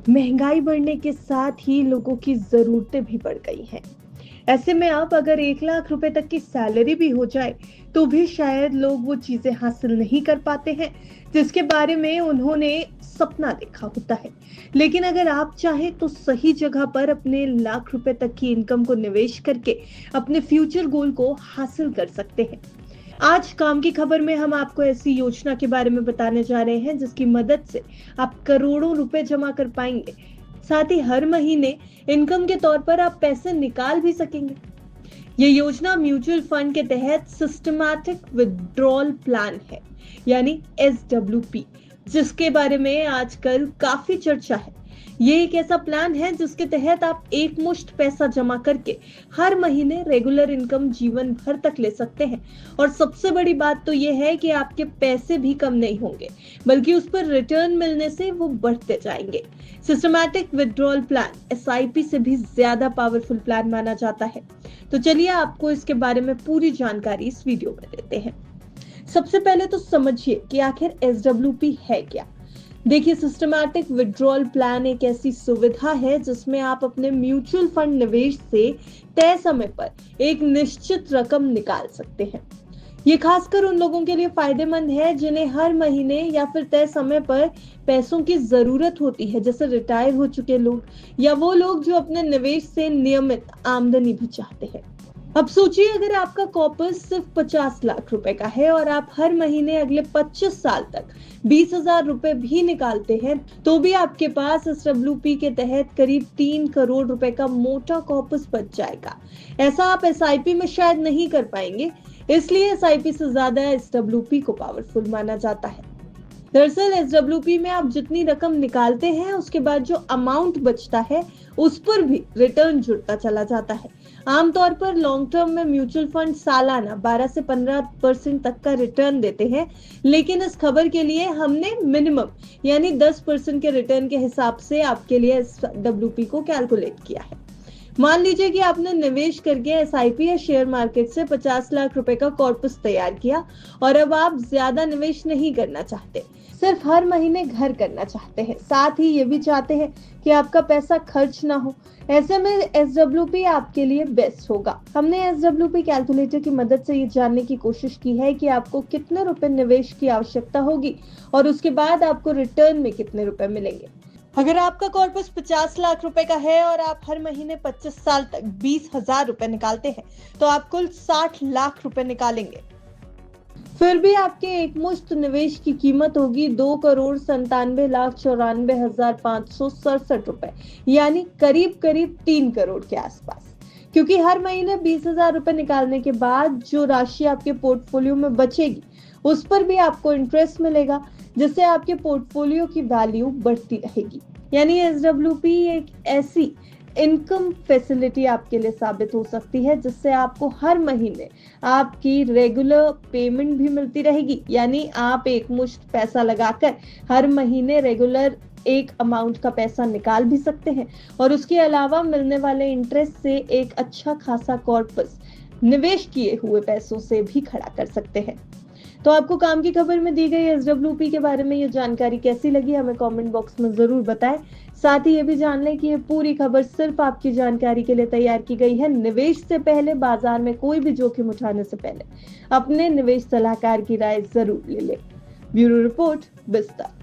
महंगाई बढ़ने के साथ ही लोगों की ज़रूरतें भी बढ़ गई हैं। ऐसे में अब अगर 1 लाख रुपए तक की सैलरी भी हो जाए, तो भी शायद लोग वो चीज़ें हासिल नहीं कर पाते हैं, जिसके बारे में उन्होंने सपना देखा होता है। लेकिन अगर आप चाहें तो सही जगह पर अपने लाख रुपए तक की इनकम को निवेश करके अपने फ्यूचर गोल को हासिल कर सकते हैं। आज काम की खबर में हम आपको ऐसी योजना के बारे में बताने जा रहे हैं जिसकी मदद से आप करोड़ों रुपए जमा कर पाएंगे। साथ ही हर महीने इनकम के तौर पर आप पैसे निकाल भी सकेंगे। ये योजना म्यूचुअल फंड के तहत सिस्टमैटिक विड्रॉल प्लान है, यानी SWP, जिसके बारे में आजकल काफी चर्चा है। ये एक ऐसा प्लान है जिसके तहत आप एक मुश्त पैसा जमा करके हर महीने रेगुलर इनकम जीवन भर तक ले सकते हैं। और सबसे बड़ी बात तो ये है कि आपके पैसे भी कम नहीं होंगे, बल्कि उस पर रिटर्न मिलने से वो बढ़ते जाएंगे। सिस्टमैटिक विड्रॉल प्लान SIP से भी ज्यादा पावरफुल प्लान माना जाता है। तो चलिए आपको इसके बारे में पूरी जानकारी इस वीडियो में देते हैं। सबसे पहले तो समझिए कि आखिर SWP है क्या। देखिए, सिस्टमैटिक विड्रॉल प्लान एक ऐसी सुविधा है जिसमें आप अपने म्यूचुअल फंड निवेश से तय समय पर एक निश्चित रकम निकाल सकते हैं। ये खासकर उन लोगों के लिए फायदेमंद है जिन्हें हर महीने या फिर तय समय पर पैसों की जरूरत होती है, जैसे रिटायर हो चुके लोग या वो लोग जो अपने निवेश से नियमित आमदनी भी चाहते हैं। अब सोचिए, अगर आपका कॉर्पस सिर्फ 50 लाख रुपए का है और आप हर महीने अगले 25 साल तक 20,000 रुपए भी निकालते हैं, तो भी आपके पास SWP के तहत करीब 3 करोड़ रुपए का मोटा कॉर्पस बच जाएगा। ऐसा आप SIP में शायद नहीं कर पाएंगे, इसलिए SIP से ज्यादा SWP को पावरफुल माना जाता है। दरअसल SWP में आप जितनी रकम निकालते हैं उसके बाद जो अमाउंट बचता है उस पर भी रिटर्न जुड़ता चला जाता है। आमतौर पर लॉन्ग टर्म में म्यूचुअल फंड सालाना 12 से 15% तक का रिटर्न देते हैं, लेकिन इस खबर के लिए हमने मिनिमम यानी 10% के रिटर्न के हिसाब से आपके लिए SWP को कैलकुलेट किया है। मान लीजिए कि आपने निवेश करके SIP या शेयर मार्केट से 50 लाख रुपए का कॉर्पस तैयार किया और अब आप ज्यादा निवेश नहीं करना चाहते, सिर्फ हर महीने घर करना चाहते हैं, साथ ही ये भी चाहते हैं कि आपका पैसा खर्च ना हो। ऐसे में SWP आपके लिए बेस्ट होगा। हमने SWP कैलकुलेटर की मदद से ये जानने की कोशिश की है कि आपको कितने रुपए निवेश की आवश्यकता होगी और उसके बाद आपको रिटर्न में कितने रुपए मिलेंगे। अगर आपका कॉर्पस 50 लाख रुपए का है और आप हर महीने 25 साल तक 20,000 रुपए निकालते हैं, तो आप कुल 60 लाख रुपए निकालेंगे। फिर भी आपके एक मुश्त निवेश की कीमत होगी 2,97,94,567 रुपए, यानी करीब करीब 3 करोड़ के आसपास। क्योंकि हर महीने 20,000 रुपए निकालने के बाद जो राशि आपके पोर्टफोलियो में बचेगी उस पर भी आपको इंटरेस्ट मिलेगा, जिससे आपके पोर्टफोलियो की वैल्यू बढ़ती रहेगी। यानी SWP एक ऐसी इनकम फैसिलिटी आपके लिए साबित हो सकती है जिससे आपको हर महीने आपकी रेगुलर पेमेंट भी मिलती रहेगी। यानी आप एक मुश्त पैसा लगाकर हर महीने रेगुलर एक अमाउंट का पैसा निकाल भी सकते हैं और उसके अलावा मिलने वाले इंटरेस्ट से एक अच्छा खासा कॉर्पस निवेश किए हुए पैसों से भी खड़ा कर सकते हैं। तो आपको काम की खबर में दी गई SWP के बारे में ये जानकारी कैसी लगी, हमें कमेंट बॉक्स में जरूर बताएं। साथ ही ये भी जान लें कि ये पूरी खबर सिर्फ आपकी जानकारी के लिए तैयार की गई है। निवेश से पहले, बाजार में कोई भी जोखिम उठाने से पहले अपने निवेश सलाहकार की राय जरूर ले लें। ब्यूरो रिपोर्ट, बिस्तर।